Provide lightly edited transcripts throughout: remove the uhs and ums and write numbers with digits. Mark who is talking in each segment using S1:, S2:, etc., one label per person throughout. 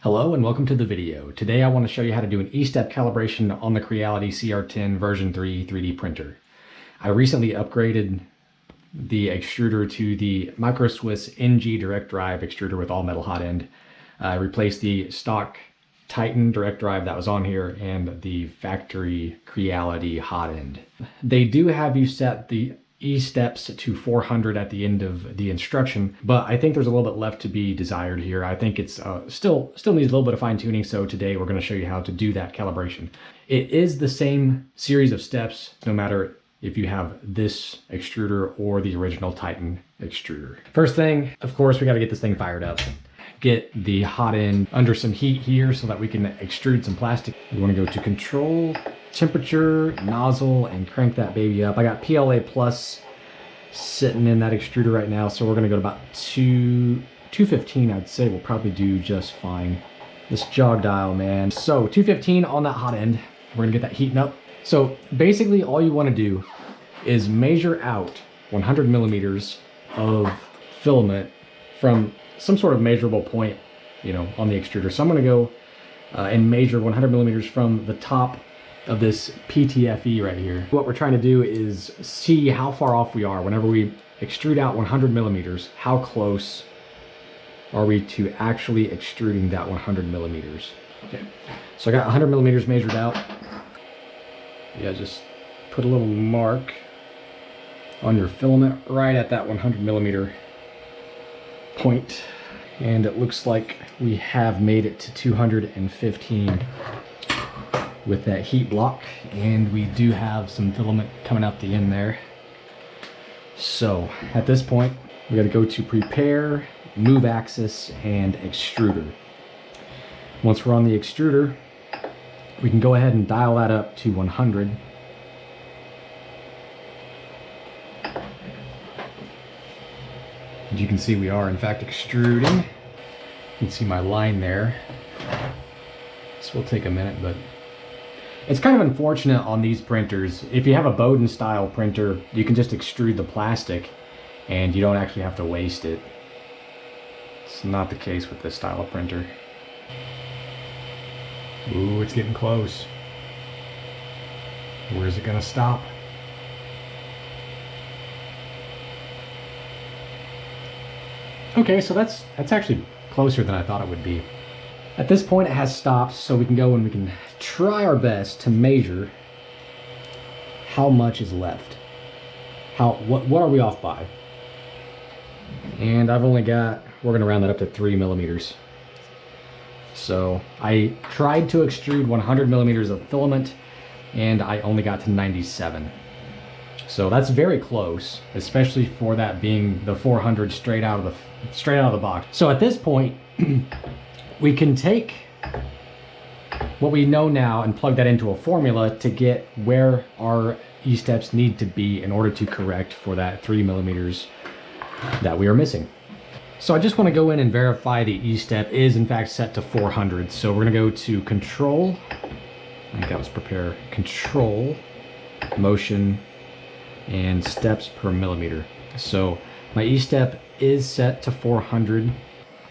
S1: Hello and welcome to the video. Today I want to show you how to do an E-step calibration on the Creality CR-10 version 3 3D printer. I recently upgraded the extruder to the Micro Swiss NG direct drive extruder with all metal hot end. I replaced the stock Titan direct drive that was on here and the factory Creality hot end. They do have you set the E-steps to 400 at the end of the instruction, but I think there's a little bit left to be desired here. I think it's still needs a little bit of fine tuning, so today we're going to show you how to do that calibration. It is the same series of steps no matter if you have this extruder or the original Titan extruder. First thing, of course, we got to get this thing fired up. Get the hot end under some heat here so that we can extrude some plastic. We want to go to control, temperature, nozzle, and crank that baby up. I got PLA Plus sitting in that extruder right now, so we're going to go to about 215. I'd say we'll probably do just fine. This jog dial, man. So 215 on that hot end. We're going to get that heating up. So basically all you want to do is measure out 100 millimeters of filament from some sort of measurable point, on the extruder. So I'm going to go and measure 100 millimeters from the top of this PTFE right here. What we're trying to do is see how far off we are. Whenever we extrude out 100 millimeters, how close are we to actually extruding that 100 millimeters? Okay, so I got 100 millimeters measured out. Yeah, just put a little mark on your filament right at that 100 millimeter point, and it looks like we have made it to 215 with that heat block, and we do have some filament coming out the end there. So at this point we got to go to prepare, move axis, and extruder. Once we're on the extruder, we can go ahead and dial that up to 100. As you can see, we are in fact extruding. You can see my line there. This will take a minute, but it's kind of unfortunate on these printers. If you have a Bowden style printer, you can just extrude the plastic and you don't actually have to waste it. It's not the case with this style of printer. Ooh, it's getting close. Where's it gonna stop? Okay, so that's actually closer than I thought it would be. At this point it has stopped, so we can go and we can try our best to measure how much is left. What are we off by? And I've only got, we're gonna round that up to 3 millimeters. So I tried to extrude 100 millimeters of filament and I only got to 97. So that's very close, especially for that being the 400 straight out of the box. So at this point, we can take what we know now and plug that into a formula to get where our E-steps need to be in order to correct for that 3 millimeters that we are missing. So I just want to go in and verify the E-step is in fact set to 400. So we're going to go to control, I think that was prepare, control, motion, and steps per millimeter. So my E-step is set to 400.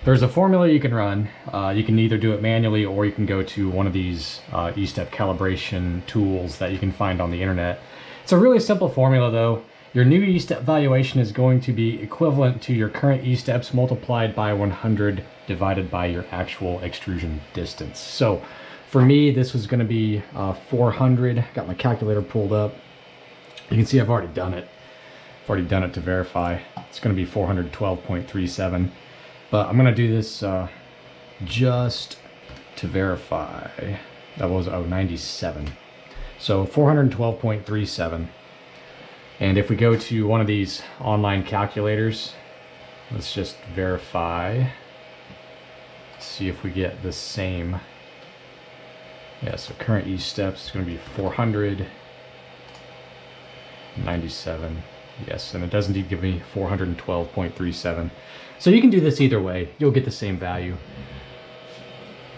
S1: There's a formula you can run. You can either do it manually or you can go to one of these E-step calibration tools that you can find on the internet. It's a really simple formula though. Your new E-step valuation is going to be equivalent to your current E-steps multiplied by 100 divided by your actual extrusion distance. So for me, this was going to be 400. Got my calculator pulled up. You can see I've already done it. I've already done it to verify. It's going to be 412.37. But I'm going to do this just to verify. That was 97. So 412.37. And if we go to one of these online calculators, let's just verify. See if we get the same. Yeah, so current E-steps is going to be 497. Yes, and it does indeed give me 412.37. So you can do this either way. You'll get the same value.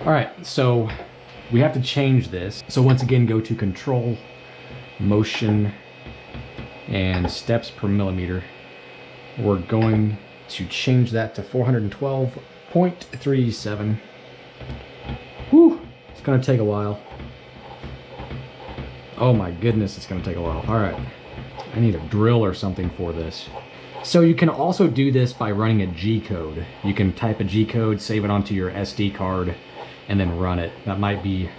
S1: All right, so we have to change this. So once again, go to control, motion, and steps per millimeter. We're going to change that to 412.37. gonna take a while. Oh my goodness, it's gonna take a while. All right, I need a drill or something for this. So you can also do this by running a G code. You can type a G code, save it onto your SD card, and then run it. That might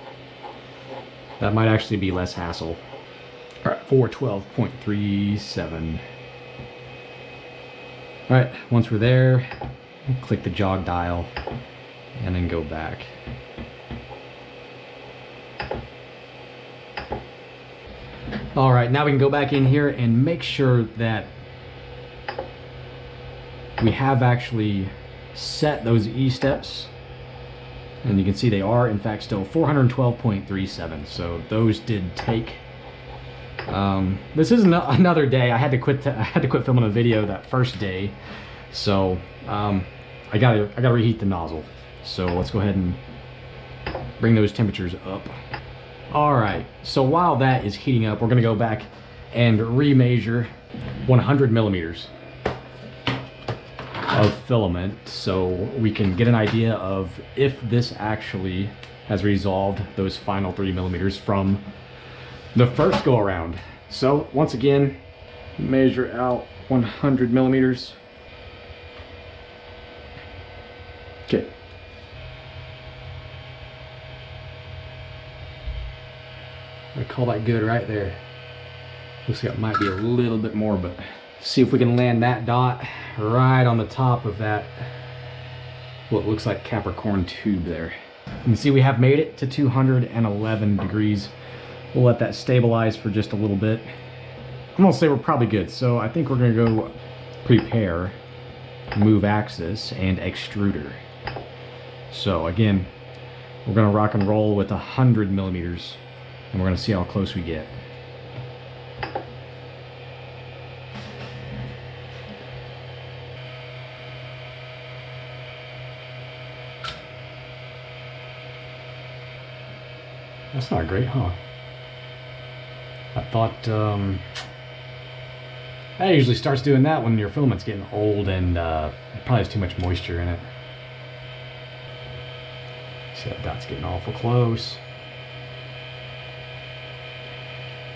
S1: actually be less hassle. All right, 412.37. All right, once we're there, click the jog dial and then go back. All right, now we can go back in here and make sure that we have actually set those E-steps. And you can see they are, in fact, still 412.37. So those did take. This is another day. I had to quit filming a video that first day. So I gotta reheat the nozzle. So let's go ahead and bring those temperatures up. All right, so while that is heating up, we're gonna go back and remeasure 100 millimeters of filament so we can get an idea of if this actually has resolved those final 3 millimeters from the first go around. So once again, measure out 100 millimeters. Okay. I call that good right there. Looks like it might be a little bit more, but see if we can land that dot right on the top of that, what looks like Capricorn tube there. You can see we have made it to 211 degrees. We'll let that stabilize for just a little bit. I'm gonna say we're probably good. So I think we're gonna go prepare, move axis, and extruder. So again, we're gonna rock and roll with 100 millimeters. And we're going to see how close we get. That's not great, huh? I thought that usually starts doing that when your filament's getting old and it probably has too much moisture in it. See, that dot's getting awful close.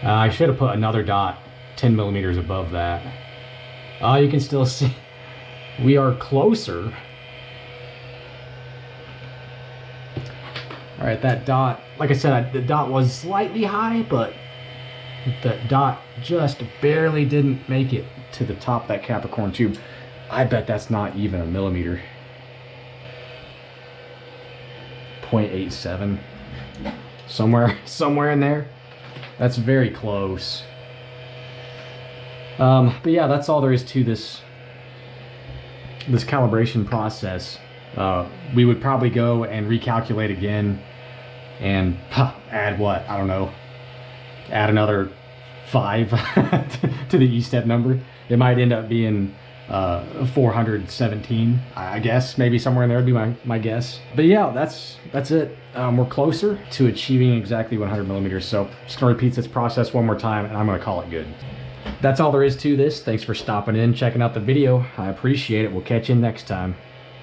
S1: I should have put another dot 10 millimeters above that. You can still see we are closer. All right, that dot, like I said, the dot was slightly high, but the dot just barely didn't make it to the top of that Capricorn tube. I bet that's not even a millimeter. 0.87, somewhere in there. That's very close. But yeah, that's all there is to this calibration process. We would probably go and recalculate again and add what? I don't know. Add another 5 to the E-step number. It might end up being 417, I guess. Maybe somewhere in there would be my guess. But yeah, that's it. We're closer to achieving exactly 100 millimeters. So just gonna repeat this process one more time and I'm gonna call it good. That's all there is to this. Thanks for stopping in, checking out the video. I appreciate it. We'll catch you next time.